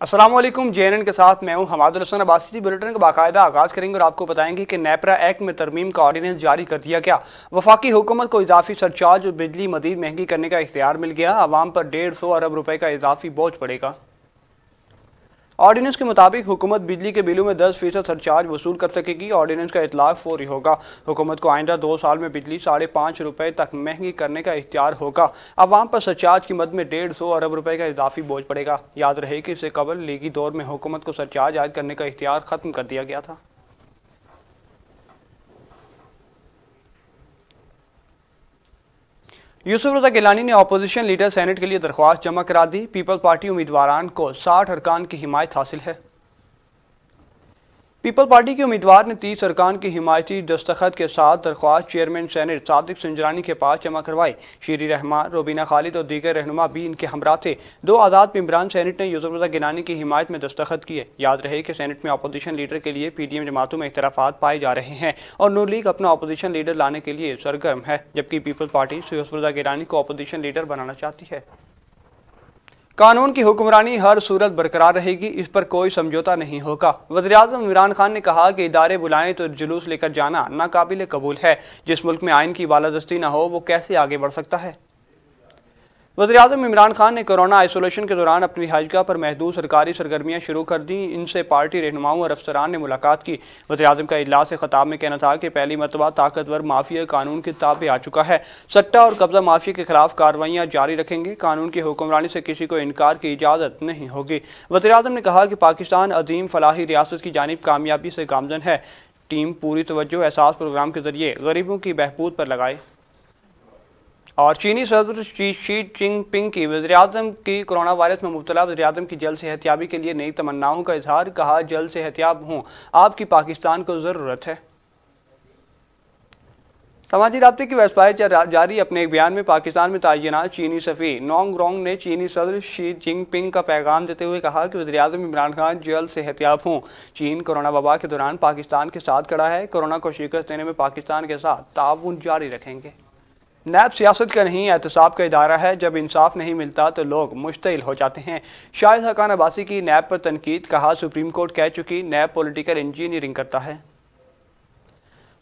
अस्सलाम वालेकुम। JNN के साथ मैं हूं हमादुल हसन अब्बासी। बुलेटिन का बाकायदा आगाज़ करेंगे और आपको बताएंगे कि नेपरा एक्ट में तरमीम का ऑर्डिनेंस जारी कर दिया गया। वफाकी हुकूमत को इजाफी सरचार्ज और बिजली मजीद महंगी करने का इख्तियार मिल गया। आवाम पर 150 अरब रुपए का इजाफी बोझ पड़ेगा। ऑर्डिनेंस के मुताबिक हुकूमत बिजली के बिलों में 10% सरचार्ज वसूल कर सकेगी। ऑर्डिनेंस का इतलाक फौरी होगा। हुकूमत को आइंदा 2 साल में बिजली 5.5 रुपए तक महंगी करने का इख्तियार होगा। आवाम पर सरचार्ज की मद में 150 अरब रुपए का इजाफी बोझ पड़ेगा। याद रहे कि इससे कबल लीगी दौर में हुकूमत को सरचार्ज आयद करने का इख्तियार खत्म कर दिया गया था। यूसुफ रज़ा गिलानी ने अपोजिशन लीडर सेनेट के लिए दरख्वास्त जमा करा दी। पीपल पार्टी उम्मीदवारान को 60 अरकान की हिमायत हासिल है। पीपल पार्टी के उम्मीदवार ने 30 अरकान की हिमायती दस्तखत के साथ दरख्वास्त चेयरमैन सेनेट सादिक संजरानी के पास जमा करवाई। शीरी रहमान, रोबीना खालिद और दीगर रहनुमा भी इनके हमरा थे। 2 आज़ाद मेंबरान सेनेट ने यूसुफ रज़ा गिलानी की हिमायत में दस्तखत किए। याद रहे कि सेनेट में अपोजिशन लीडर के लिए PDM जमातों में इख्तलाफात पाए जा रहे हैं और नून लीग अपना अपोजिशन लीडर लाने के लिए सरगर्म है, जबकि पीपल पार्टी यूसुफ रज़ा गिलानी को अपोजिशन लीडर बनाना चाहती है। कानून की हुक्मरानी हर सूरत बरकरार रहेगी, इस पर कोई समझौता नहीं होगा। वज़ीर-ए-आज़म इमरान खान ने कहा कि इदारे बुलाएं तो जुलूस लेकर जाना नाकाबिल कबूल है। जिस मुल्क में आइन की बालादस्ती न हो वो कैसे आगे बढ़ सकता है। वज़ीर-ए-आज़म इमरान खान ने कोरोना आइसोलेशन के दौरान अपनी रिहाइशगाह पर महदूद सरकारी सरगर्मियाँ शुरू कर दी। इनसे पार्टी रहनुमाओं और अफसरान ने मुलाकात की। वज़ीर-ए-आज़म का इजलास खिताब में कहना था कि पहली मरतबा ताकतवर माफिया कानून के ताबे आ चुका है। सट्टा और कब्जा माफिया के खिलाफ कार्रवाइयाँ जारी रखेंगे। कानून की हुक्मरानी से किसी को इनकार की इजाज़त नहीं होगी। वज़ीर-ए-आज़म ने कहा कि पाकिस्तान अजीम फलाही रियासत की जानिब कामयाबी से गामजन है। टीम पूरी तवज्जो एहसास प्रोग्राम के जरिए गरीबों की बहबूद पर लगाए। और चीनी सदर शी जिनपिंग की वज़ीर-ए-आज़म की कोरोना वायरस में मुब्तला वज़ीर-ए-आज़म की जल्द सेहतयाबी के लिए नई तमन्नाओं का इजहार। कहा, जल्द सेहतयाब हूँ, आपकी पाकिस्तान को ज़रूरत है। समाजी राब्ते की वेबसाइट जारी अपने एक बयान में पाकिस्तान में तैनात चीनी सफ़ी नोंग रोंग ने चीनी सदर शी जिनपिंग का पैगाम देते हुए कहा कि वज़ीर-ए-आज़म इमरान खान जल्द सेहतयाब हों। चीन कोरोना वबा के दौरान पाकिस्तान के साथ खड़ा है। कोरोना को शिकस्त देने में पाकिस्तान के साथ ताउन जारी रखेंगे। नैब सियासत का नहीं, एहतसाब का इदारा है। जब इंसाफ नहीं मिलता तो लोग मुश्तिल हो जाते हैं। शाहिद हकान अब्बासी की नैब पर तनकीद। कहा, सुप्रीम कोर्ट कह चुकी नैब पॉलिटिकल इंजीनियरिंग करता है।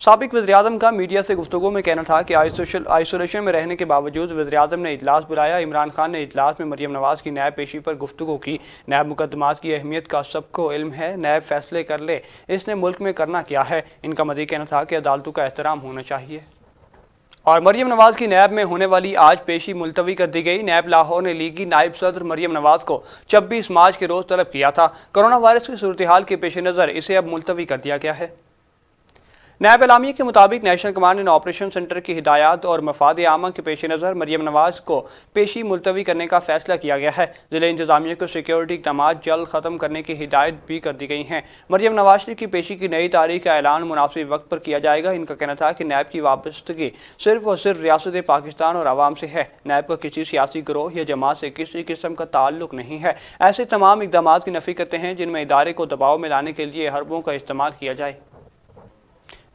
साबिक वज़ीर-ए-आज़म का मीडिया से गुफ्तगू में कहना था कि आइसोलेशन में रहने के बावजूद वज़ीर-ए-आज़म ने इजलास बुलाया। इमरान खान ने इजलास में मरियम नवाज़ की नैब पेशी पर गुफ्तगू की। नैब मुकदमात की अहमियत का सबको इल्म है। नैब फैसले कर ले, इसने मुल्क में करना क्या है। इनका मज़ीद कहना था कि अदालतों का एहतराम होना चाहिए। और मरियम नवाज़ की नैब में होने वाली आज पेशी मुलतवी कर दी गई। नैब लाहौर ने लीगी नायब सदर मरियम नवाज़ को 26 मार्च के रोज़ तलब किया था। कोरोना वायरस की सूरत हाल के पेश नज़र इसे अब मुलतवी कर दिया गया है। नैब एलामिया के मुताबिक नेशनल कमांड ऑपरेशन सेंटर की हिदायत और मफाद आमा के पेश नज़र मरियम नवाज़ को पेशी मुलतवी करने का फैसला किया गया है। ज़िले इंतजामिया को सिक्योरिटी इक़दाम जल्द ख़त्म करने की हिदायत भी कर दी गई हैं। मरियम नवाज़ की पेशी की नई तारीख का ऐलान मुनासिब वक्त पर किया जाएगा। इनका कहना था कि नैब की वाबस्तगी सिर्फ और सिर्फ रियासत पाकिस्तान और आवाम से है। नैब का किसी सियासी गिरोह या जमात से किसी किस्म का ताल्लुक नहीं है। ऐसे तमाम इक़दाम की नफ़ी करते हैं जिनमें इदारे को दबाव में लाने के लिए हरबों का इस्तेमाल किया जाए।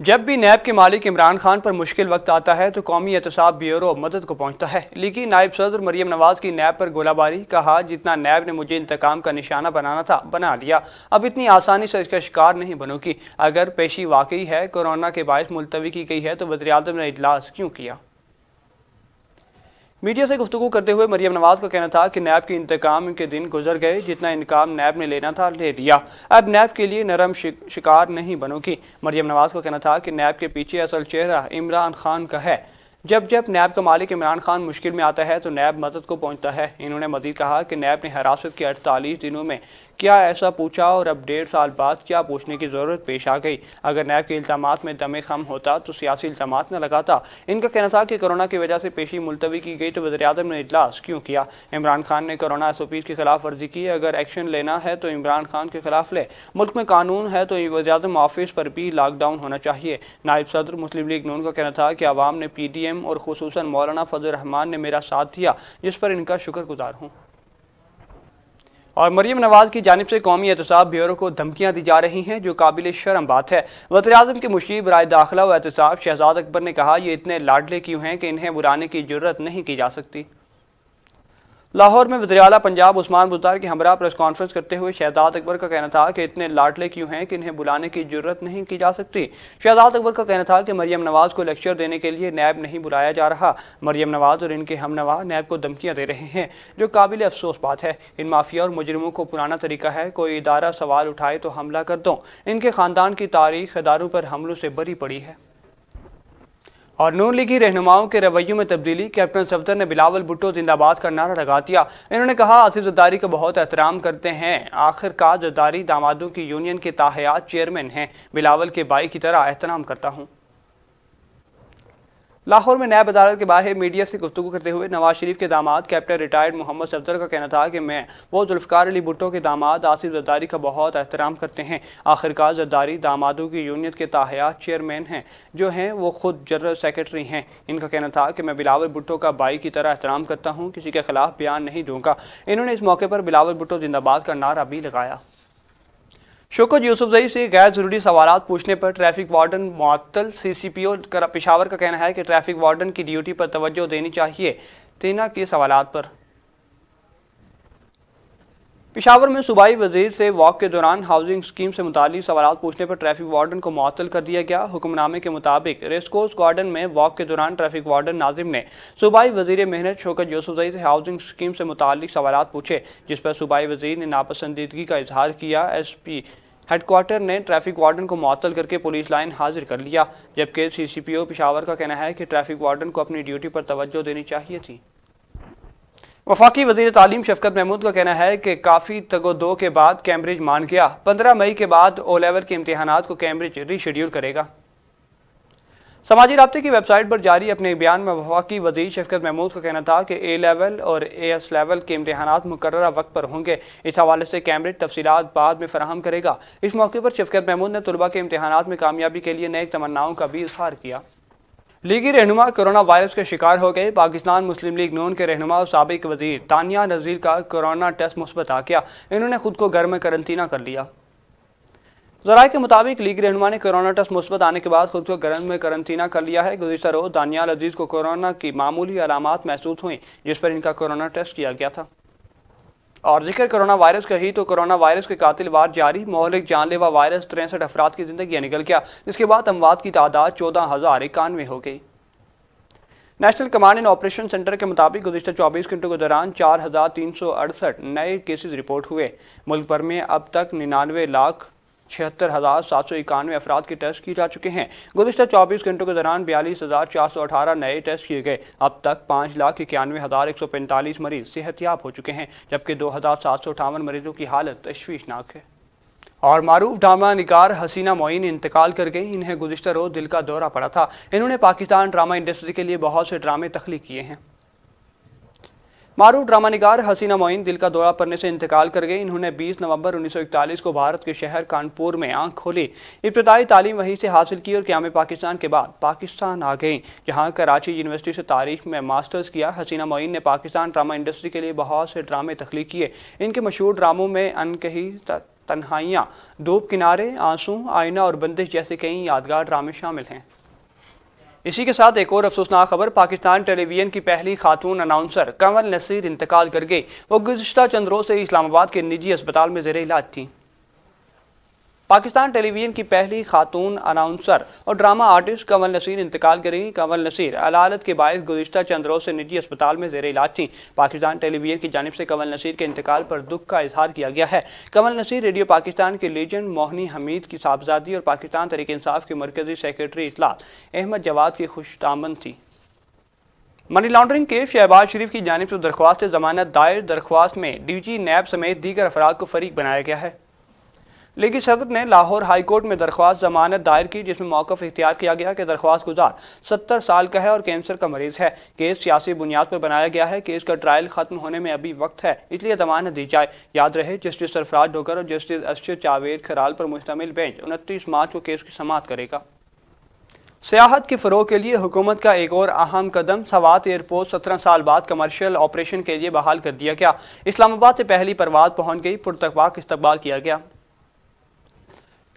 जब भी नैब के मालिक इमरान खान पर मुश्किल वक्त आता है तो कौमी एहतसाब ब्यूरो मदद को पहुंचता है। लीगी नायब सदर मरियम नवाज़ की नैब पर गोलाबारी। कहा, जितना नैब ने मुझे इंतकाम का निशाना बनाना था बना लिया, अब इतनी आसानी से इसका शिकार नहीं बनूंगी। अगर पेशी वाकई है कोरोना के बायस मुलतवी की गई है तो वज़ीर-ए-आज़म ने इजलास क्यों किया। मीडिया से गुफ्तगू करते हुए मरियम नवाज़ का कहना था कि नैब के इंतकाम के दिन गुजर गए। जितना इनकाम नैब ने लेना था ले लिया, अब नैब के लिए नरम शिकार नहीं बनोगी। मरियम नवाज़ का कहना था कि नैब के पीछे असल चेहरा इमरान खान का है। जब जब नैब का मालिक इमरान खान मुश्किल में आता है तो नैब मदद को पहुंचता है। इन्होंने मज़ीद कहा कि नैब ने हिरासत के 48 दिनों में क्या ऐसा पूछा और अब 1.5 साल बाद क्या पूछने की ज़रूरत पेश आ गई। अगर नैब के इल्ज़ामात में दमे खम होता तो सियासी इल्ज़ामात न लगाता। इनका कहना था कि कोरोना की वजह से पेशी मुलतवी की गई तो वज़ीर-ए-आज़म ने इजलास क्यों किया। इमरान खान ने कोरोना SOP की खिलाफ वर्जी की। अगर एक्शन लेना है तो इमरान खान के खिलाफ ले। मुल्क में कानून है तो वज़ीर-ए-आज़म ऑफिस पर भी लॉकडाउन होना चाहिए। नायब सदर मुस्लिम लीग नून का कहना था कि आवाम ने PDM और खुसूसन मौलाना फजल रहमान ने मेरा साथ दिया, जिस पर इनका शुक्रगुजार हूँ। और मरियम नवाज़ की जानिब से कौमी एहतसाब ब्यूरो को धमकियां दी जा रही हैं, जो काबिल शर्म बात है। वज़ीर-ए-आज़म के मुशीर बराए दाखिला व एहतसाब शहजाद अकबर ने कहा, ये इतने लाडले क्यों हैं कि इन्हें बुलाने की जुर्रत नहीं की जा सकती। लाहौर में वज़ीर-ए-आला पंजाब उस्मान बुज़दार की हमरा प्रेस कॉन्फ्रेंस करते हुए शहजाद अकबर का कहना था कि इतने लाडले क्यों हैं कि इन्हें बुलाने की जरूरत नहीं की जा सकती। शहजाद अकबर का कहना था कि मरियम नवाज को लेक्चर देने के लिए नैब नहीं बुलाया जा रहा। मरियम नवाज और इनके हमनवा नैब को धमकियां दे रहे हैं, जो काबिल अफसोस बात है। इन माफिया और मुजरिमों को पुराना तरीका है, कोई इदारा सवाल उठाए तो हमला कर दो। इनके खानदान की तारीख इदारों पर हमलों से भरी पड़ी है। और नून लीगी रहनुमाओं के रवैयों में तब्दीली। कैप्टन सफदर ने बिलावल भुट्टो जिंदाबाद का नारा लगा दिया। इन्होंने कहा, आसिफ जरदारी का बहुत एहतराम करते हैं। आखिरकार जरदारी दामादों की यूनियन के ताहयात चेयरमैन हैं। बिलावल के भाई की तरह एहतराम करता हूँ। लाहौर में नैब अदालत के बाहर मीडिया से गुफ्तगू करते हुए नवाज शरीफ के दामाद कैप्टन रिटायर्ड मोहम्मद सफदर का कहना था कि वो जुल्फ़िकार अली भुट्टो के दामाद आसिफ जरदारी का बहुत एहतराम करते हैं। आखिरकार जरदारी दामादों की यूनियन के ताहयात चेयरमैन हैं, जो हैं वो खुद जनरल सेक्रेटरी हैं। इनका कहना था कि मैं बिलावल भुट्टो का भाई की तरह एहतराम करता हूँ, किसी के खिलाफ बयान नहीं दूंगा। इन्होंने इस मौके पर बिलावल भुट्टो जिंदाबाद का नारा भी लगाया। शौकत यूसुफजई से गैर जरूरी सवालात पूछने पर ट्रैफिक वार्डन मुअत्तल। CCPO पेशावर का कहना है कि ट्रैफिक वार्डन की ड्यूटी पर तवज्जो देनी चाहिए, तेना के सवालात पर। पेशावर में सूबाई वजीर से वॉक के दौरान हाउसिंग स्कीम से मुतालिक सवालात पूछने पर ट्रैफिक वार्डन को मुअत्तल कर दिया गया। हुक्मनामे के मुताबिक रेसकोर्स गार्डन में वॉक के दौरान ट्रैफिक वार्डन नाजिम ने सूबाई वजीर मेहनत शौकत यूसुफजई से हाउसिंग स्कीम से मुतालिक सवालात पूछे, जिस पर सूबाई वजीर ने नापसंदीदगी का इजहार किया। SP हेडक्वार्टर ने ट्रैफिक वार्डन को मुअत्तल करके पुलिस लाइन हाजिर कर लिया, जबकि CCPO पेशावर का कहना है कि ट्रैफिक वार्डन को अपनी ड्यूटी पर तवज्जो देनी चाहिए थी। वफाकी वज़ीर तालीम शफकत महमूद का कहना है कि काफ़ी तगोदो के बाद कैम्ब्रिज मान गया। 15 मई के बाद O लेवल के इम्तिहानात को कैम्ब्रिज रीशेड्यूल करेगा। समाजी राब्ते की वेबसाइट पर जारी अपने बयान में वफाकी वज़ीर शफकत महमूद का कहना था कि A लेवल और AS लेवल के इम्तिहानात मुकर्ररा वक्त पर होंगे। इस हवाले से कैम्ब्रिज तफसीलात बाद में फराहम करेगा। इस मौके पर शफकत महमूद ने तुलबा के इम्तिहानात में कामयाबी के लिए नेक तमन्नाओं का भी इजहार किया। लीगी रहनुमा कोरोना वायरस के शिकार हो गए। पाकिस्तान मुस्लिम लीग नून के रहनुमा और साबिक वज़ीर तानिया नज़ीर का कोरोना टेस्ट मुस्बत आ गया। इन्होंने खुद को घर में करंतना कर लिया। ज़राए के मुताबिक लीग रहनुमा ने कोरोना टेस्ट मुस्बत आने के बाद खुद को घर में करंतना कर लिया है। गुज़िश्ता रोज़ दानियाल अजीज़ को कोरोना की मामूली अलामात महसूस हुई, जिस पर इनका कोरोना टेस्ट किया गया था। और जिक्र कोरोना वायरस का ही तो कोरोना वायरस के कातिल वार जारी। मोहलिक जानलेवा वायरस 63 अफराद की जिंदगी निकल गया, जिसके बाद अमवात की तादाद 14,091 हो गई। National command and operation centre के मुताबिक गुज़िश्ता 24 घंटों के दौरान 4,368 नए केसेज रिपोर्ट हुए। मुल्क भर में अब तक 99,76,791 अफराद के टेस्ट किए जा चुके हैं। गुज़िश्ता 24 घंटों के दौरान 42,418 नए टेस्ट किए गए। अब तक 5,91,145 मरीज सेहतियाब हो चुके हैं, जबकि 2,758 मरीजों की हालत तशवीशनाक है। और मारूफ ड्रामा निगार हसीना मोइन इंतकाल कर गई। इन्हें गुज़िश्ता रोज़ दिल का दौरा पड़ा था। इन्होंने पाकिस्तान ड्रामा इंडस्ट्री के लिए बहुत से ड्रामे तख्लीक किए हैं। मारूफ ड्रामा निगार हसीना मोइन दिल का दौरा पड़ने से इंतकाल कर गई। इन्होंने 20 नवंबर 1941 को भारत के शहर कानपुर में आंख खोली। इब्तदाई तालीम वहीं से हासिल की और क़याम पाकिस्तान के बाद पाकिस्तान आ गई, जहां कराची यूनिवर्सिटी से तारीख में मास्टर्स किया। हसीना मोइन ने पाकिस्तान ड्रामा इंडस्ट्री के लिए बहुत से ड्रामे तख्लीक किए। इनके मशहूर ड्रामों में अनकही, तन्हाइयाँ, धूप किनारे, आंसू, आईना और बंदिश जैसे कई यादगार ड्रामे शामिल हैं। इसी के साथ एक और अफसोसनाक खबर। पाकिस्तान टेलीविजन की पहली खातून अनाउंसर कंवल नसीर इंतकाल कर गई। वो गुज़िश्ता चंद रोज़ से इस्लामाबाद के निजी अस्पताल में ज़ेर इलाज थी। पाकिस्तान टेलीविजन की पहली खातून अनाउंसर और ड्रामा आर्टिस्ट कंवल नसीर इंतकाल करेंगी। कंवल नसीर अलालत के बायस गुज़िश्ता चंद रोज़ से निजी अस्पताल में ज़ेर इलाज थी। पाकिस्तान टेलीविजन की जानिब से कंवल नसीर के इंतकाल पर दुख का इजहार किया गया है। कंवल नसीर रेडियो पाकिस्तान के लीजेंड मोहनी हमीद की साहबजादी और पाकिस्तान तहरीक इंसाफ के मरकजी सेक्रेटरी इत्तलात अहमद जवाद की खुशदामद थी। मनी लॉन्ड्रिंग केस शहबाज शरीफ की जानिब से दरख्वास्त जमानत दायर। दरख्वास्त में DG नैब समेत दीगर अफराद को फरीक बनाया गया है। लीगी सदर ने लाहौर हाई कोर्ट में दरख्वास्त जमानत दायर की, जिसमें मौक़िफ़ इख्तियार किया गया कि दरख्वास्त गुजार 70 साल का है और कैंसर का मरीज़ है। केस सियासी बुनियाद पर बनाया गया है। केस का ट्रायल ख़त्म होने में अभी वक्त है, इसलिए जमानत दी जाए। याद रहे, जस्टिस सरफराज डोगर और जस्टिस अरशद जावेद खराल पर मुश्तमिल बेंच 29 मार्च को केस की समाअत करेगा। सियाहत के फ़रोग़ के लिए हुकूमत का एक और अहम कदम। सवात एयरपोर्ट 17 साल बाद कमर्शियल ऑपरेशन के लिए बहाल कर दिया गया। इस्लामाबाद से पहली परवाज़ पहुँच गई। पुरतकवाक इस्तकबाल किया गया।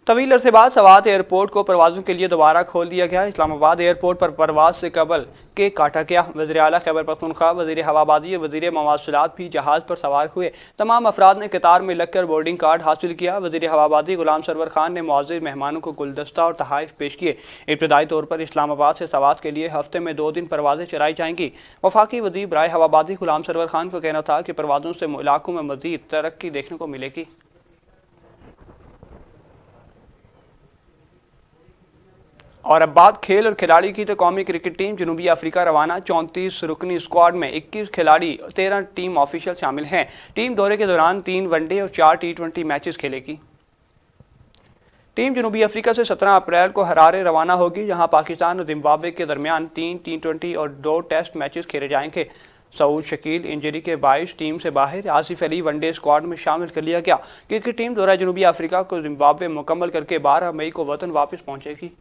तवील अरसे बाद सवात एयरपोर्ट को परवाज़ों के लिए दोबारा खोल दिया गया। इस्लामाबाद एयरपोर्ट पर परवाज से कबल केक काटा गया। वज़ीर आला खैबर पख्तूनख्वा, वज़ीर हवाबाजी और वज़ीर मवासिलात भी जहाज़ पर सवार हुए। तमाम अफराद ने कतार में लगकर बोर्डिंग कार्ड हासिल किया। वज़ीर हवाबाजी गुलाम सरवर खान ने मुअज़्ज़िज़ मेहमानों को गुलदस्ता और तहाइफ पेश किए। इब्तदाई तौर पर इस्लामाबाद से सवात के लिए हफ्ते में 2 दिन परवाज़ें चलाई जाएंगी। वफाकी वज़ीर बराए हवाबाजी गुलाम सरवर खान का कहना था कि परवाज़ों से इलाकों में मज़ीद तरक्की देखने को मिलेगी। और अब बात खेल और खिलाड़ी की, तो कौमी क्रिकेट टीम जनूबी अफ्रीका रवाना। 34 रुकनी स्क्वाड में 21 खिलाड़ी, 13 टीम ऑफिशियल शामिल हैं। टीम दौरे के दौरान 3 वनडे और 4 T20 मैचेस खेलेगी। टीम जनूबी अफ्रीका से 17 अप्रैल को हरारे रवाना होगी, जहां पाकिस्तान और जिम्बाब्वे के दरमियान 3 T20 और 2 टेस्ट मैचेस खेले जाएंगे। सऊद शकील इंजरी के बायस टीम से बाहर, आसिफ अली वनडे स्क्वाड में शामिल कर लिया गया। क्रिकेट टीम दौरा जनूबी अफ्रीका को जिम्बाब्वे मुकम्मल करके 12 मई को वतन वापस पहुंचेगी।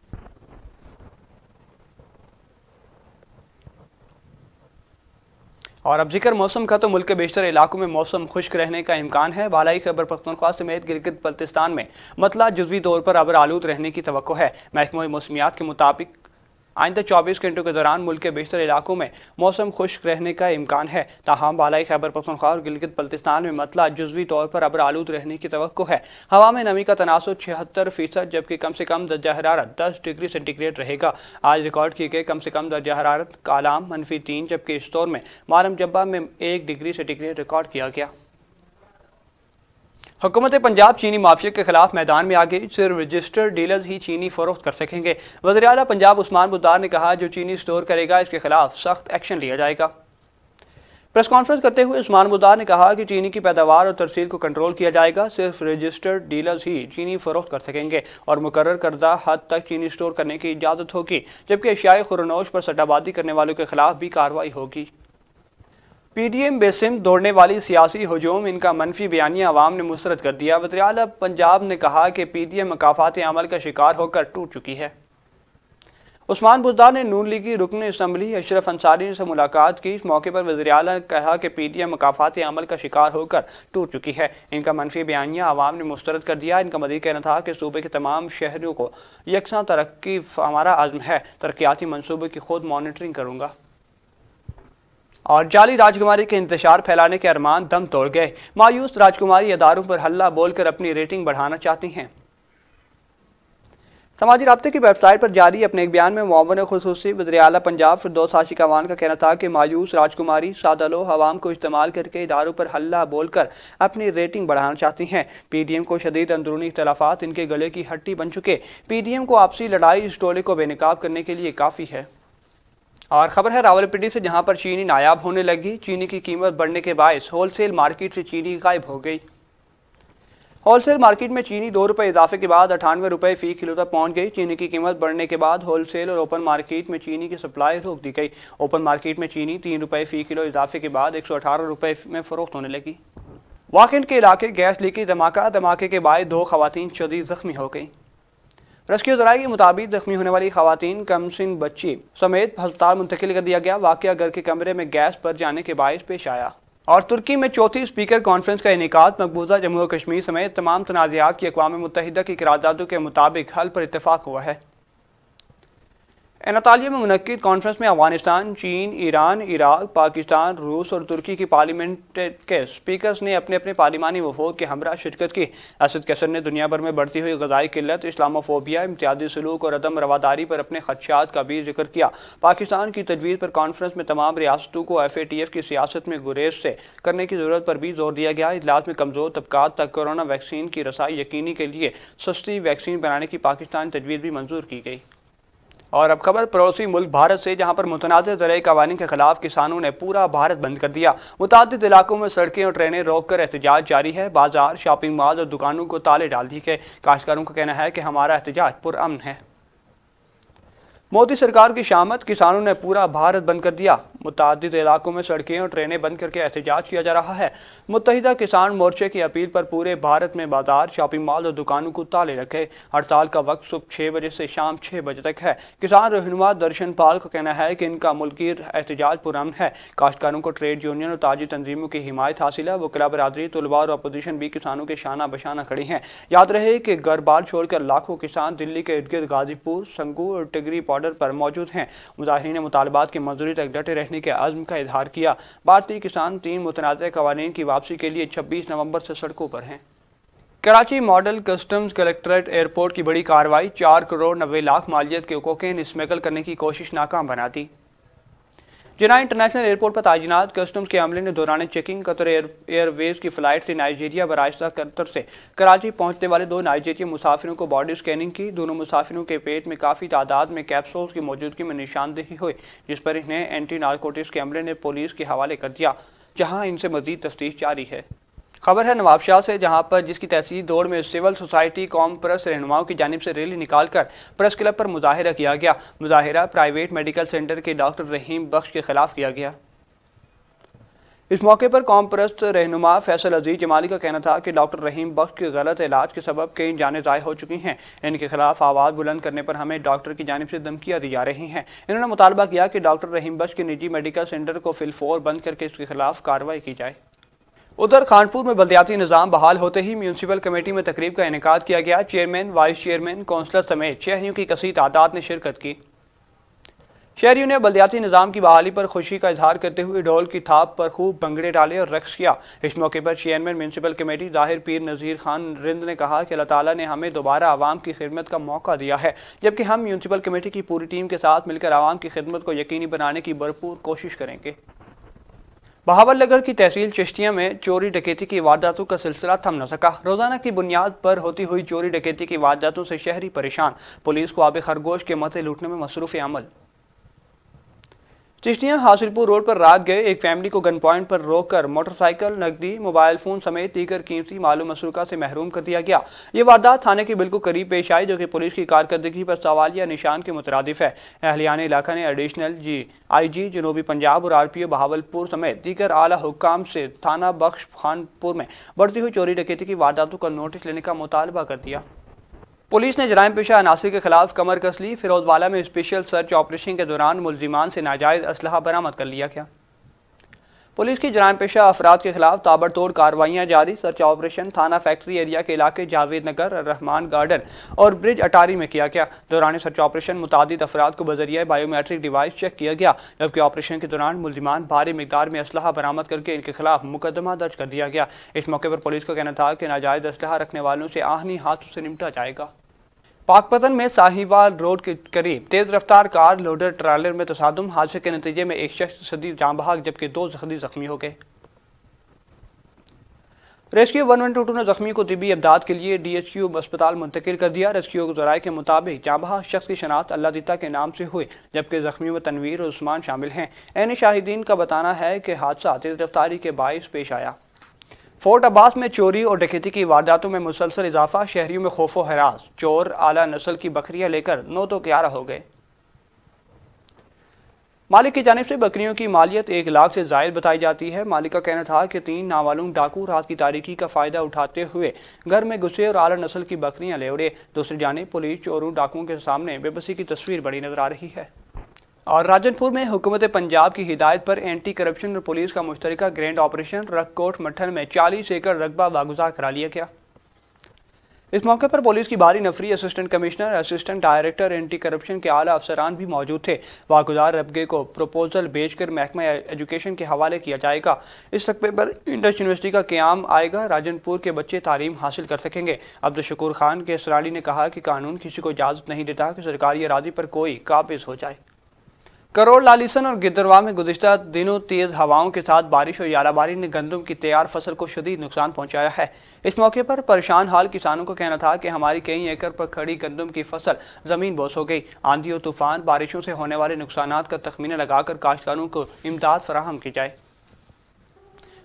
और अब जिक्र मौसम का, तो मुल्क के बेशतर इलाकों में मौसम खुश्क रहने का इम्कान है। बालाई खैबर पख्तूनख्वा समेत गिलगित बल्तिस्तान में मतला जुज़वी तौर पर अबर आलूद रहने की तवक्को है। महकमा मौसमियात के मुताबिक आइंदा 24 घंटों के दौरान मुल्क के बेशतर इलाकों में मौसम खुश्क रहने का इम्कान है। ताहम बालाई खैबर पख्तूनख्वा और गिलगित बल्तिस्तान में मतला जुज़वी तौर पर अबर आलूद रहने की तवक्को है। हवा में नमी का तनासुब 76%, जबकि कम से कम दर्जा हरारत 10 डिग्री सेंटीग्रेड रहेगा। आज रिकॉर्ड किए गए कम से कम दर्जा हरारत कालाम -3, जबकि इस्तौर में मारम जब्बा में 1 डिग्री सेंटीग्रेड रिकॉर्ड किया गया। हुकूमत पंजाब चीनी माफिया के खिलाफ मैदान में आ गई। सिर्फ रजिस्टर्ड डीलर्स ही चीनी फरोख्त कर सकेंगे। वज़ीर आला पंजाब उस्मान बुज़दार ने कहा, जो चीनी स्टोर करेगा इसके खिलाफ सख्त एक्शन लिया जाएगा। प्रेस कॉन्फ्रेंस करते हुए उस्मान बुज़दार ने कहा कि चीनी की पैदावार और तरसील को कंट्रोल किया जाएगा। सिर्फ रजिस्टर्ड डीलर्स ही चीनी फरोख्त कर सकेंगे और मुकर्रर करदा हद तक चीनी स्टोर करने की इजाज़त होगी, जबकि अशियाए खुरनोश पर सट्टाबाजी करने वालों के खिलाफ भी कार्रवाई होगी। PDM बेसिम दौड़ने वाली सियासी हजूम, इनका मनफी बयानिया अवाम ने मुस्तरद कर दिया। वज़ीर आला पंजाब ने कहा कि PDM मकाफात अमल का शिकार होकर टूट चुकी है। उस्मान बुज़दार ने नून लीगी रुकन असम्बली अशरफ अंसारी से मुलाकात की। इस मौके पर वज़ीर आला ने कहा कि PDM मकाफात अमल का शिकार होकर टूट चुकी है। इनका मनफी बयानिया अवाम ने मुस्तरद कर दिया। इनका मज़ीद कहना था कि सूबे के तमाम शहरों को यकसा तरक्की हमारा आज़म है। तरक्याती मनसूबे की खुद मॉनिटरिंग करूँगा। और जाली राजकुमारी के इंतशार फैलाने के अरमान दम तोड़ गए। मायूस राजकुमारी अदारों पर हल्ला बोलकर अपनी रेटिंग बढ़ाना चाहती हैं। समाजी राब्ते की वेबसाइट पर जारी अपने एक बयान में मुआवन खुसूसी वज़ीर आला पंजाब फिरदौस आशिक अवान का कहना था कि मायूस राजकुमारी सादलो हवाम को इस्तेमाल करके इदारों पर हल्ला बोलकर अपनी रेटिंग बढ़ाना चाहती हैं। PDM को शदीद अंदरूनी इख्तलाफात इनके गले की हड्डी बन चुके। PDM को आपसी लड़ाई इस टोले को बेनकाब करने के लिए काफ़ी है। और ख़बर है रावलपिंडी से, जहां पर चीनी नायाब होने लगी। चीनी की कीमत बढ़ने के बायस होलसेल मार्केट से चीनी गायब हो गई। होलसेल मार्केट में चीनी 2 रुपये इजाफे के बाद 98 रुपये फ़ी किलो तक पहुंच गई। चीनी की कीमत बढ़ने के बाद होलसेल और ओपन मार्केट में चीनी की सप्लाई रोक दी गई। ओपन मार्केट में चीनी 3 रुपये फ़ी किलो इजाफे के बाद 118 रुपये में फ़रोख्त होने लगी। वाकिंड के इलाके गैस लीक धमाके के बाद 2 खवातीन शदीद ज़ख्मी हो गई। रेस्क्यू ज़राए के मुताबिक जख्मी होने वाली खवातीन कमसिन बच्ची समेत अस्पताल मुंतकिल कर दिया गया। वाक़या घर के कमरे में गैस भर जाने के बायस पेश आया। और तुर्की में चौथी स्पीकर कॉन्फ्रेंस का इनेकाद। मकबूजा जम्मू और कश्मीर समेत तमाम तनाज़ात की अक़वाम मुत्तहिदा की करारदादों के मुताबिक हल पर इत्तफाक हुआ है। एनातालिया में मुनक्किद कॉन्फ्रेंस में अफगानिस्तान, चीन, ईरान, इराक, पाकिस्तान, रूस और तुर्की की पार्लियामेंट के स्पीकर्स ने अपने अपने पार्लिमानी वफूद के हमरा शिरकत की। असद कैसर ने दुनिया भर में बढ़ती हुई ग़ज़ाई किल्लत, इस्लामोफोबिया, इम्तियाजी सलूक और अदम रवादारी पर अपने खदशात का भी जिक्र किया। पाकिस्तान की तजवीज़ पर कॉन्फ्रेंस में तमाम रियासतों को FATF की सियासत में गुरेज से करने की ज़रूरत पर भी जोर दिया गया। इजलास में कमज़ोर तबकात तक कोरोना वैक्सीन की रसाई यकीनी के लिए सस्ती वैक्सीन बनाने की पाकिस्तान तजवीज़ भी मंजूर की गई। और अब खबर पड़ोसी मुल्क भारत से, जहां पर मुतनाज़ ज़राए क़वानीन के खिलाफ किसानों ने पूरा भारत बंद कर दिया। मुतादिद इलाकों में सड़कें और ट्रेनें रोक कर एहतजाज जारी है। बाजार, शॉपिंग मॉल और दुकानों को ताले डाल दिए गए। काश्तकारों का कहना है कि हमारा एहतजाज पुरअमन है। मोदी सरकार की शामत, किसानों ने पूरा भारत बंद कर दिया। मुतादिद इलाकों में सड़कें और ट्रेनें बंद करके एहतजाज किया जा रहा है। मुत्तहिदा किसान मोर्चे की अपील पर पूरे भारत में बाजार, शॉपिंग मॉल और दुकानों को ताले रखे। हड़ताल का वक्त सुबह 6 बजे से शाम 6 बजे तक है। किसान रहनुमा दर्शन पाल का कहना है कि इनका मुल्की एहतजाज पुरअमन है। काश्तकारों को ट्रेड यूनियन और ताजी तंजीमों की हिमायत हासिल है। वकला बरादरी, तलबा और अपोजिशन भी किसानों के शाना बशाना खड़े हैं। याद रहे कि घर बार छोड़कर लाखों किसान दिल्ली के इर्द गिर्द गाजीपुर, संगू और टिगरी बॉर्डर पर मौजूद हैं। मुजाहिरीन ने मुतालबात की मंजूरी तक डटे रहने के अज़्म का इजहार किया। भारतीय किसान 3 मुतनाज़ क़वानीन की वापसी के लिए 26 नवंबर से सड़कों पर हैं। Karachi model customs collectorate airport की बड़ी कार्रवाई, 4 करोड़ 90 लाख मालियत के कोकेन स्मगल करने की कोशिश नाकाम बना दी। जिना इंटरनेशनल एयरपोर्ट पर तैनात कस्टम्स के अमले ने दौरान चेकिंग कतर एयरवेज की फ़्लाइट से नाइजीरिया बरास्ता कतर से कराची पहुंचने वाले 2 नाइजीरियन मुसाफिरों को बॉडी स्कैनिंग की। दोनों मुसाफिरों के पेट में काफ़ी तादाद में कैप्सूल्स की मौजूदगी में निशानदेही हुई, जिस पर इन्हें एंटी नारकोटिक्स के अमले ने पुलिस के हवाले कर दिया, जहाँ इनसे मज़ीद तफ्तीश जारी है। खबर है नवाबशाह से, जहां पर जिसकी तहसील दौड़ में सिविल सोसाइटी कौम प्रेस रहनुमाओं की जानिब से रैली निकालकर प्रेस क्लब पर मुजाहिरा किया गया। मुजाहिरा प्राइवेट मेडिकल सेंटर के डॉक्टर रहीम बख्श के खिलाफ किया गया। इस मौके पर कौम परस्त रहनुमा फैसल अजीज जमाली का कहना था कि डॉक्टर रहीम बख्श के गलत इलाज के सबब कई जानें ज़ाय हो चुकी हैं। इनके खिलाफ आवाज़ बुलंद करने पर हमें डॉक्टर की जानिब से धमकियाँ दी जा रही हैं। इन्होंने मुतालबा किया कि डॉक्टर रहीम बख्श के निजी मेडिकल सेंटर को फिलफौर बंद करके इसके खिलाफ कार्रवाई की जाए। उधर खानपुर में बल्दियाती निज़ाम बहाल होते ही म्यूनसिपल कमेटी में तकरीब का इनेकाद किया गया। चेयरमैन, वाइस चेयरमैन, कौंसलर समेत शहरियों की कसीर तादाद ने शिरकत की। शहरियों ने बल्दियाती निज़ाम की बहाली पर खुशी का इजहार करते हुए ढोल की थाप पर खूब भंगड़े डाले और रक्स किया। इस मौके पर चेयरमैन म्यूनसिपल कमेटी ज़ाहिर पीर नज़ीर खान रिंद ने कहा कि अल्लाह ताला ने हमें दोबारा आवाम की खिदमत का मौका दिया है, जबकि हम म्यूनसिपल कमेटी की पूरी टीम के साथ मिलकर आवाम की खिदमत को यकीनी बनाने की भरपूर कोशिश करेंगे। बहावलनगर की तहसील चिश्तिया में चोरी डकैती की वारदातों का सिलसिला थम न सका। रोजाना की बुनियाद पर होती हुई चोरी डकैती की वारदातों से शहरी परेशान। पुलिस को आबे खरगोश के मते लूटने में मसरूफ़ अमल। चिश्तिया हासिलपुर रोड पर रात गए एक फैमिली को गन पॉइंट पर रोककर मोटरसाइकिल, नकदी, मोबाइल फ़ोन समेत दीगर कीमती मालूम मसरूका से महरूम कर दिया गया। ये वारदात थाने के बिल्कुल करीब पेश आई, जो कि पुलिस की कारकर्दगी पर सवालिया निशान के मुतरादिफ है। अहलियान इलाका ने एडिशनल IG जनूबी पंजाब और RPO बहावलपुर समेत दीगर आला हुक्काम से थाना बख्श खानपुर में बढ़ती हुई चोरी डकैती की वारदातों का नोटिस लेने का मुतालबा कर दिया। पुलिस ने जराइम पेशा अनासिर के खिलाफ कमर कस ली। फिरोजवाला में स्पेशल सर्च ऑपरेशन के दौरान मुलजिमान से नाजायज़ असलहा बरामद कर लिया गया। पुलिस की जराइम पेशा अफराद के खिलाफ ताबड़तोड़ कार्रवाइयाँ जारी। सर्च ऑपरेशन थाना फैक्ट्री एरिया के इलाके जावेद नगर, रहमान गार्डन और ब्रिज अटारी में किया गया। दौरान सर्च ऑपरेशन मुतादिद अफराद को बजरिया बायोमेट्रिक डिवाइस चेक किया गया, जबकि ऑपरेशन के दौरान मुलजिमान भारी मिकदार में असलहा बरामद करके इनके खिलाफ मुकदमा दर्ज कर दिया गया। इस मौके पर पुलिस का कहना था कि नाजायज़ असलहा रखने वालों से आहनी हाथों से निपटा जाएगा। पाकपतन में साहिवाल रोड के करीब तेज रफ्तार कार लोडर ट्रैलर में तसादुम। हादसे के नतीजे में एक शख्स सदी जाँ बहक, जबकि 2 जख्मी हो गए। रेस्क्यू 112 ने जख्मी को तिब्बी इमदाद के लिए DHQ अस्पताल मुंतकिल कर दिया। रेस्क्यू ज़राए के मुताबिक जाँ बहक शख्स की शनाख्त अल्लाह दिता के नाम से हुई, जबकि जख्मियों में तनवीर और उस्मान शामिल हैं। ऐन शाहिदीन का बताना है कि हादसा तेज रफ्तारी के बाइस पेश आया। फोर्ट अब्बास में चोरी और डकैती की वारदातों में मुसलसल इजाफा। शहरियों में खौफो हरास। चोर आला नस्ल की बकरियां लेकर 9 तो 11 हो गए। मालिक की जानिब से बकरियों की मालियत 1 लाख से जायद बताई जाती है। मालिक का कहना था कि 3 नामालूम डाकू रात की तारीकी का फायदा उठाते हुए घर में घुसे और आला नस्ल की बकरियां ले उड़े। दूसरी जानिब पुलिस चोरों डाकुओं के सामने बेबसी की तस्वीर बड़ी नजर आ रही है। और राजनपुर में हुकूमत पंजाब की हिदायत पर एंटी करप्शन और पुलिस का मुश्तरका ग्रैंड ऑपरेशन रककोट मठन में 40 एकड़ रकबा वागुजार करा लिया गया। इस मौके पर पुलिस की भारी नफरी, assistant commissioner, assistant director anti corruption के आला अफसरान भी मौजूद थे। वागुजार रकबे को प्रपोजल भेजकर महकमा एजुकेशन के हवाले किया जाएगा। इस रकबे पर इंडस यूनिवर्सिटी का क़याम आएगा। राजनपुर के बच्चे तालीम हासिल कर सकेंगे। अब्दुल खान के इसरारी ने कहा कि कानून किसी को इजाज़त नहीं देता कि सरकारी अराजी पर कोई काबिज हो जाए। करोड़, लालिसन और गिद्दरवा में गुज़िश्ता दिनों तेज़ हवाओं के साथ बारिश और यालाबारी ने गंदम की तैयार फसल को शदीद नुकसान पहुंचाया है। इस मौके पर परेशान हाल किसानों का कहना था कि हमारी कई एकड़ पर खड़ी गंदम की फसल ज़मीन बोस हो गई। आंधी और तूफान, बारिशों से होने वाले नुकसानात का तखमीना लगाकर काश्तकारों को इमदाद फराहम की जाए।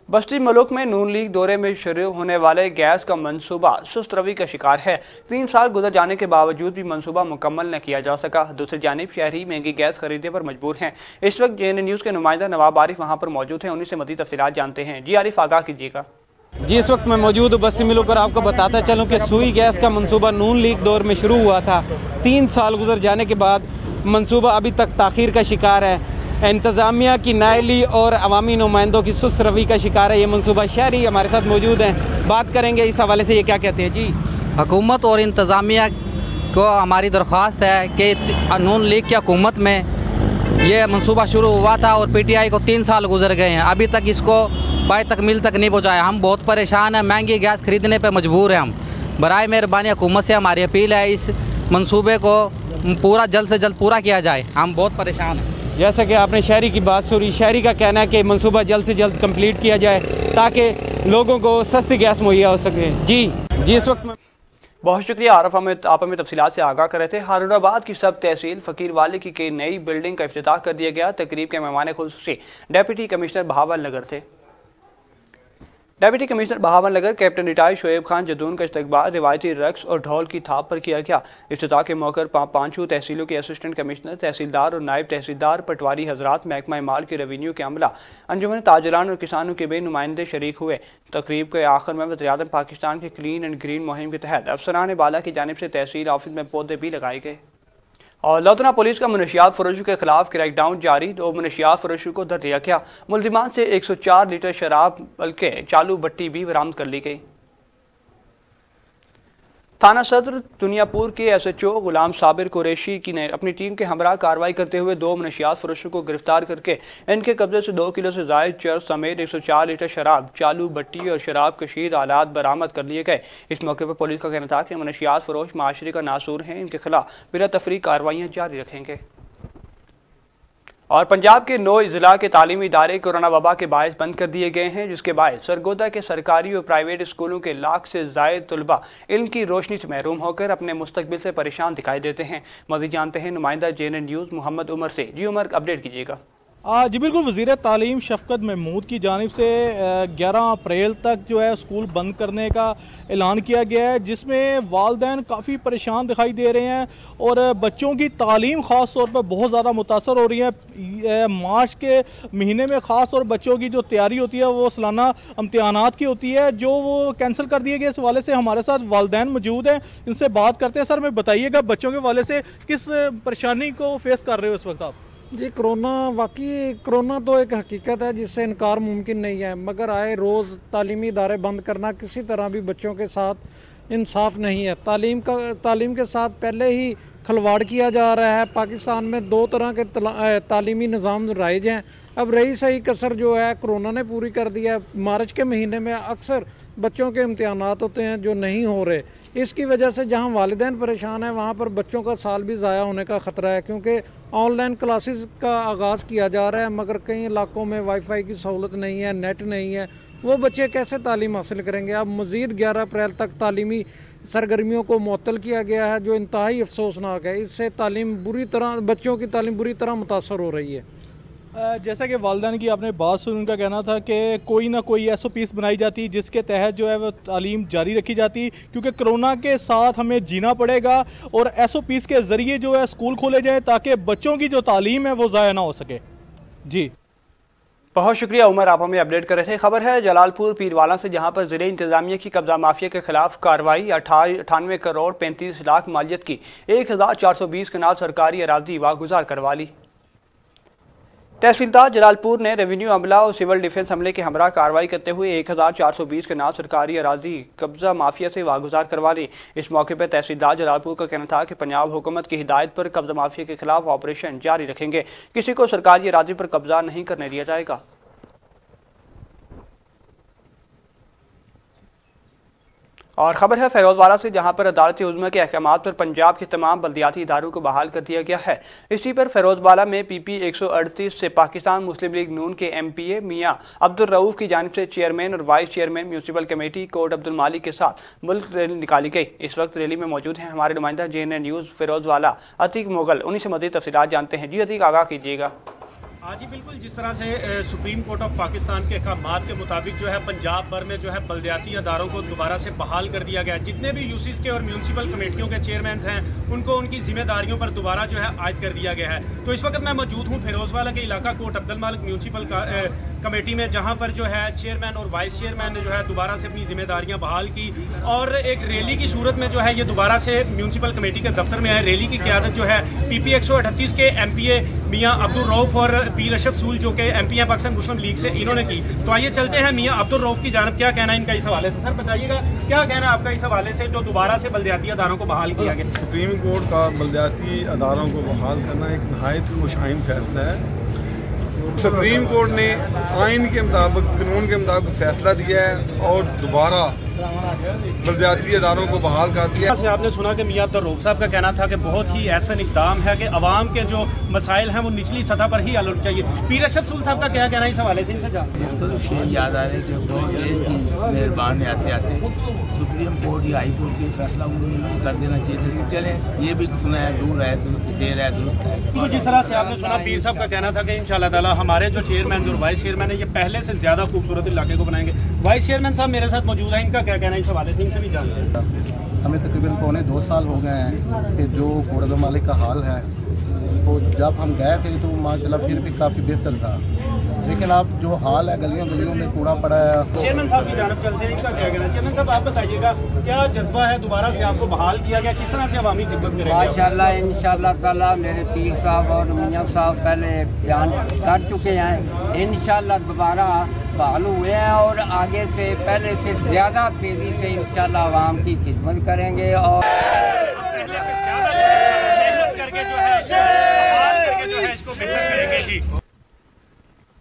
बस्ती मुल्क में नून लीग दौरे में शुरू होने वाले गैस का मंसूबा सुस्त रवि का शिकार है। 3 साल गुजर जाने के बावजूद भी मंसूबा मुकम्मल न किया जा सका। दूसरी जानिब शहरी महंगी गैस खरीदने पर मजबूर हैं। इस वक्त JN न्यूज़ के नुमाइंदा नवाब आरिफ वहाँ पर मौजूद हैं, उन्हीं से मज़ीद तफसीलात जानते हैं। जी आरिफ, आगाह कीजिएगा। जी, इस वक्त मैं मौजूद हूँ बस्ती मिलों पर। आपको बताता चलूँ कि सुई गैस का मंसूबा नून लीग दौर में शुरू हुआ था। 3 साल गुजर जाने के बाद मंसूबा अभी तक ताख़ीर का शिकार है। इंतज़ामिया की नाअहली और अवामी नुमाइंदों की सुस्त रवि का शिकार है ये मंसूबा। शहरी हमारे साथ मौजूद हैं, बात करेंगे इस हवाले से, ये क्या कहते हैं। जी, हुकूमत और इंतज़ामिया को हमारी दरख्वास्त है कि नून लीग की हुकूमत में ये मंसूबा शुरू हुआ था और PTI को 3 साल गुजर गए हैं, अभी तक इसको पाए तकमील तक नहीं पहुँचाया। हम बहुत परेशान हैं, महंगी गैस खरीदने पर मजबूर हैं हम। बराए मेहरबानी हुकूमत से हमारी अपील है, इस मंसूबे को पूरा जल्द से जल्द पूरा किया जाए, हम बहुत परेशान हैं। जैसा कि आपने शहरी की बात सुनी, शहरी का कहना है कि मंसूबा जल्द से जल्द कंप्लीट किया जाए ताकि लोगों को सस्ती गैस मुहैया हो सके। जी, इस वक्त में बहुत शुक्रिया आरफ, आप हमें तफसीलात से आगाह कर रहे थे। हारूनाबाद की सब तहसील फ़कीर वाली की नई बिल्डिंग का इफ्तिताह कर दिया गया। तकरीब के मेहमान खुसूसी डिप्टी कमिश्नर बहावल नगर थे। डिप्टी कमिश्नर बहावल नगर कैप्टन रिटायर्ड शोएब खान जदून का इस्तकबाल रिवायती रक्स और ढोल की थाप पर किया गया। इफ्तिताह के मौके पर पांचों तहसीलों के असिस्टेंट कमिश्नर, तहसीलदार और नायब तहसीलदार, पटवारी हजरात, महकमा माल के रेवेन्यू के अमला, अंजुमन ताजरान और किसानों के बेनुमाइंदे शरीक हुए। तकरीब के आखिर में वज़ीर-ए-आज़म पाकिस्तान के क्लीन एंड ग्रीन मुहिम के तहत अफसरान बाला की जानिब से तहसील ऑफिस में पौधे भी लगाए गए। और लौथना पुलिस का मनशियात फरोशों के खिलाफ क्रैकडाउन जारी। 2 मनशियात फरोशों को धर लिया गया। मुल्जिमान से 104 लीटर शराब बल्कि चालू भट्टी भी बरामद कर ली गई। थाना सदर दुनियापुर के SHO गुलाम साबिर कुरैशी की ने अपनी टीम के हमरा कार्रवाई करते हुए 2 मनशियात फरोशों को गिरफ्तार करके इनके कब्जे से 2 किलो से ज़ायद चरस समेत 104 लीटर शराब, चालू भट्टी और शराब कशीद आलात बरामद कर लिए गए। इस मौके पर पुलिस का कहना था कि मनशियात फरोश माशरे का नासूर हैं, इनके खिलाफ बिला तफरीक कार्रवाइयाँ जारी रखेंगे। और पंजाब के 9 ज़िला के तालीमी इदारे कोरोना वबा के बायस बंद कर दिए गए हैं, जिसके बायस सरगोदा के सरकारी और प्राइवेट स्कूलों के लाख से ज़ायद तलबा इल्म की रोशनी से महरूम होकर अपने मुस्तकबिल से परेशान दिखाई देते हैं। मज़ीद जानते हैं नुमाइंदा JN न्यूज़ मोहम्मद उमर से। जी उमर, अपडेट कीजिएगा। जी बिल्कुल, वज़ीर तालीम शफ़क़त महमूद की जानिब से 11 अप्रैल तक जो है स्कूल बंद करने का ऐलान किया गया है, जिसमें वालिदैन काफ़ी परेशान दिखाई दे रहे हैं और बच्चों की तालीम ख़ास तौर पर बहुत ज़्यादा मुतासर हो रही है। मार्च के महीने में ख़ास तौर बच्चों की जो तैयारी होती है वो सालाना इम्तिहानात की होती है, जो वो कैंसिल कर दिए गए। इस हवाले से हमारे साथ वालिदैन मौजूद हैं, इनसे बात करते हैं। सर, मैं बताइएगा बच्चों के हवाले से किस परेशानी को फेस कर रहे हो इस वक्त आप? जी, कोरोना तो एक हकीकत है जिससे इनकार मुमकिन नहीं है, मगर आए रोज़ तालीमी इदारे बंद करना किसी तरह भी बच्चों के साथ इंसाफ नहीं है। तालीम के साथ पहले ही खिलवाड़ किया जा रहा है। पाकिस्तान में 2 तरह के तालीमी निज़ाम राइज हैं। अब रही सही कसर जो है कोरोना ने पूरी कर दिया है। मार्च के महीने में अक्सर बच्चों के इम्तिहानात होते हैं जो नहीं हो रहे। इसकी वजह से जहां वालिदैन परेशान है वहां पर बच्चों का साल भी ज़ाया होने का ख़तरा है, क्योंकि ऑनलाइन क्लासेस का आगाज़ किया जा रहा है, मगर कई इलाकों में वाईफाई की सहूलत नहीं है, नेट नहीं है। वो बच्चे कैसे तालीम हासिल करेंगे? अब मज़ीद 11 अप्रैल तक तालीमी सरगर्मियों को मुअत्तल किया गया है, जो इंतहाई अफसोसनाक है। इससे बच्चों की तालीम बुरी तरह मुतासर हो रही है। जैसा कि वालिदैन की आपने बात सुन, उनका कहना था कि कोई ना कोई SOPs बनाई जाती जिसके तहत जो है वो तालीम जारी रखी जाती, क्योंकि कोरोना के साथ हमें जीना पड़ेगा और SOPs के ज़रिए जो है स्कूल खोले जाए ताकि बच्चों की जो तालीम है वो ज़ाया ना हो सके। जी, बहुत शुक्रिया उमर, आप हमें अपडेट कर रहे थे। खबर है जलालपुर पीरवाला से, जहां पर ज़िले इंतजामिया की कब्जा माफिया के खिलाफ कार्रवाई। 98 करोड़ 35 लाख मालियत की 1420 कनाल सरकारी अराजी वागुजार करवा ली। तहसीलदार जलालपुर ने रेवेन्यू अमला और सिविल डिफेंस अमले के हमरा कार्रवाई करते हुए 1420 के नाम सरकारी अराजी कब्जा माफिया से वागुजार करवा ली। इस मौके पर तहसीलदार जलालपुर का कहना था कि पंजाब हुकूमत की हिदायत पर कब्जा माफिया के खिलाफ ऑपरेशन जारी रखेंगे, किसी को सरकारी अराजी पर कब्जा नहीं करने दिया जाएगा। और ख़बर है फ़ैरोज़वाला से, जहां पर अदालती उज़्मा के अहकामात पर पंजाब के तमाम बल्दियाती इदारों को बहाल कर दिया गया है। इसी पर फ़ैरोज़वाला में PP 138 से पाकिस्तान मुस्लिम लीग नून के MPA मियाँ अब्दुल रऊफ़ की जानिब से चेयरमैन और vice chairman municipal committee Kot Abdul Malik के साथ मुल्क रैली निकाली गई। इस वक्त रैली में मौजूद हैं हमारे नुमाइंदा JN न्यूज़ फ़ैरोज़वाला अतीक मुगल, उन्हीं से मज़ीद तफ़सीलात जानते हैं। जी अतीक, आगाह कीजिएगा। आज ही बिल्कुल जिस तरह से सुप्रीम कोर्ट ऑफ पाकिस्तान के अहकामात के मुताबिक जो है पंजाब भर में जो है बलदियाती अदारों को दोबारा से बहाल कर दिया गया। जितने भी यूसीस के और म्यूनसिपल कमेटियों के चेयरमैन हैं उनको उनकी जिम्मेदारियों पर दोबारा जो है आयद कर दिया गया है। तो इस वक्त मैं मौजूद हूँ फिरोजवाला के इलाका कोट अब्दुल मालिक म्यूनसिपल कमेटी में, जहाँ पर जो है चेयरमैन और वाइस चेयरमैन ने जो है दोबारा से अपनी जिम्मेदारियाँ बहाल की और एक रैली की सूरत में जो है ये दोबारा से म्यूनसिपल कमेटी के दफ्तर में आए। रैली की क़यादत जो है PP 138 के MPA मियाँ अब्दुल रऊफ़ और पीर अशरफ सूल जो कि MP हैं पाकिस्तान मुस्लिम लीग से, इन्होंने की। तो आइए चलते हैं मियाँ अब्दुल रऊफ़ की जानब, क्या कहना है इनका इस हवाले से। सर बताइएगा क्या कहना है आपका इस हवाले से जो दोबारा से बलदियाती अदारों को बहाल किया गया। सुप्रीम कोर्ट का बलदियाती अदारों को बहाल करना एक नहायत खुशाइन फैसला है। सुप्रीम कोर्ट ने आइन के मुताबिक, कानून के मुताबिक फैसला दिया है और दोबारा बलदियाती अदारों को बहाल कर दिया। आपने सुना कि मियाँ अब्दुल रऊफ़ साहब का कहना था कि बहुत ही ऐसा इक़दाम है कि अवाम के जो मसाइल हैं वो निचली सतह पर ही हल होने चाहिए। पीर अशरफ सूल साहब का क्या कहना है इस हवाले से, इनसे याद आ रहा है कि बहुत देर की मेहरबान आते आते सुप्रीम कोर्ट या हाई कोर्ट के फैसला उन्होंने कर देना चाहिए था। चले ये भी सुना है, दूर है तो देर है दुरुस्त है। तो जिस तरह से आपने सुना पीर साहब का कहना था कि इंशाअल्लाह ताला हमारे जो चेयरमैन और वाइस चेयरमैन है ये पहले से ज़्यादा खूबसूरत इलाके को बनाएंगे। वाइस चेयरमैन साहब मेरे साथ मौजूद है, इनका क्या कहना है इस हवाले से, इनसे भी जानते हैं। हमें तकरीबन पौने 2 साल हो गए हैं कि जो कोट अब्दुल मालिक का हाल है, तो जब हम गए थे तो माशाल्लाह फिर भी काफ़ी बेहतर था, लेकिन अब जो हाल है गलियों गलियों में कूड़ा पड़ा है। चेयरमैन साहब की जानब चलते हैं, इनका क्या कहना है। चेयरमैन साहब आप बताइएगा क्या जज्बा है, दोबारा से आपको बहाल किया गया, किस तरह से अवामी खिदमत करेंगे। माशाल्लाह इंशाल्लाह ताला मेरे पीर साहब और मियाँ साहब पहले बयान कर चुके हैं, इंशाल्लाह दोबारा बहाल हुए हैं और आगे से पहले से ज़्यादा तेज़ी से इंशाल्लाह अवाम की खिदमत करेंगे और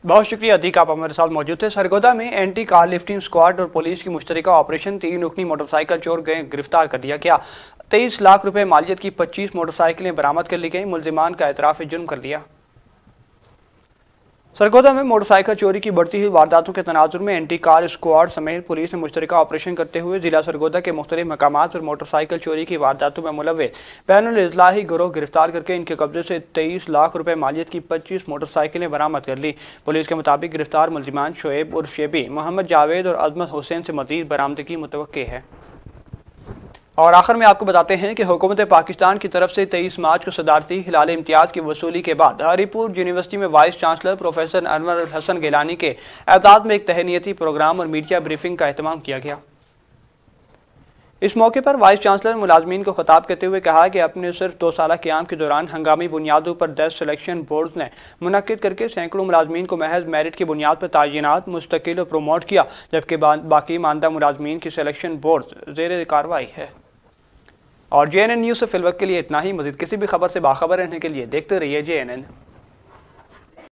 बहुत शुक्रिया अदीक, आप हमारे साथ मौजूद थे। सरगोदा में एंटी कार लिफ्टिंग स्क्वाड और पुलिस की मुश्तरका ऑपरेशन 3 रुकनी मोटरसाइकिल चोर गए गिरफ्तार कर लिया गया। 23 लाख रुपए मालियत की 25 मोटरसाइकिलें बरामद कर ली गई। मुल्जिमान का एतराफ़ जुर्म कर लिया। सरगोदा में मोटरसाइकिल चोरी की बढ़ती हुई वारदातों के तनाजुर में एंटी कार स्क्वाड समेत पुलिस ने मुश्तरका ऑपरेशन करते हुए जिला सरगोदा के मुख्तलिफ मकामात पर मोटरसाइकिल चोरी की वारदातों में मुलव्विस बैनुल इज़लाही गिरोह गिरफ्तार करके इनके कब्जे से 23 लाख रुपए मालियत की 25 मोटरसाइकिलें बरामद कर ली। पुलिस के मुताबिक गिरफ्तार मुल्जिमान शोएब उर्फ शेबी, मोहम्मद जावेद और अजमत हुसैन से मज़ीद बरामदगी मुतवक्के है। और आखिर में आपको बताते हैं कि हुकूमत पाकिस्तान की तरफ से 23 मार्च को सदारती हिलाल इम्तियाज़ की वसूली के बाद हरीपुर यूनिवर्सिटी में vice chancellor professor Anwar Hassan Gilani के एजाज़ में एक तहनीती प्रोग्राम और मीडिया ब्रीफिंग का एहतमाम किया गया। इस मौके पर वाइस चांसलर मुलाजमीन को खिताब करते हुए कहा कि अपने सिर्फ 2 साल क़याम के दौरान हंगामी बुनियादों पर 10 सिलेक्शन बोर्ड ने मुनक्किद करके सैकड़ों मुलाजमीन को महज मेरिट की बुनियाद पर तयनात मुस्तकिल और प्रमोट किया, जबकि बाकी मानदा मुलाजमीन की सिलेक्शन बोर्ड ज़ेर कार्रवाई है। और JNN न्यूज़ से फिलवक्त के लिए इतना ही। मज़ीद किसी भी खबर से बाखबर रहने के लिए देखते रहिए JNN।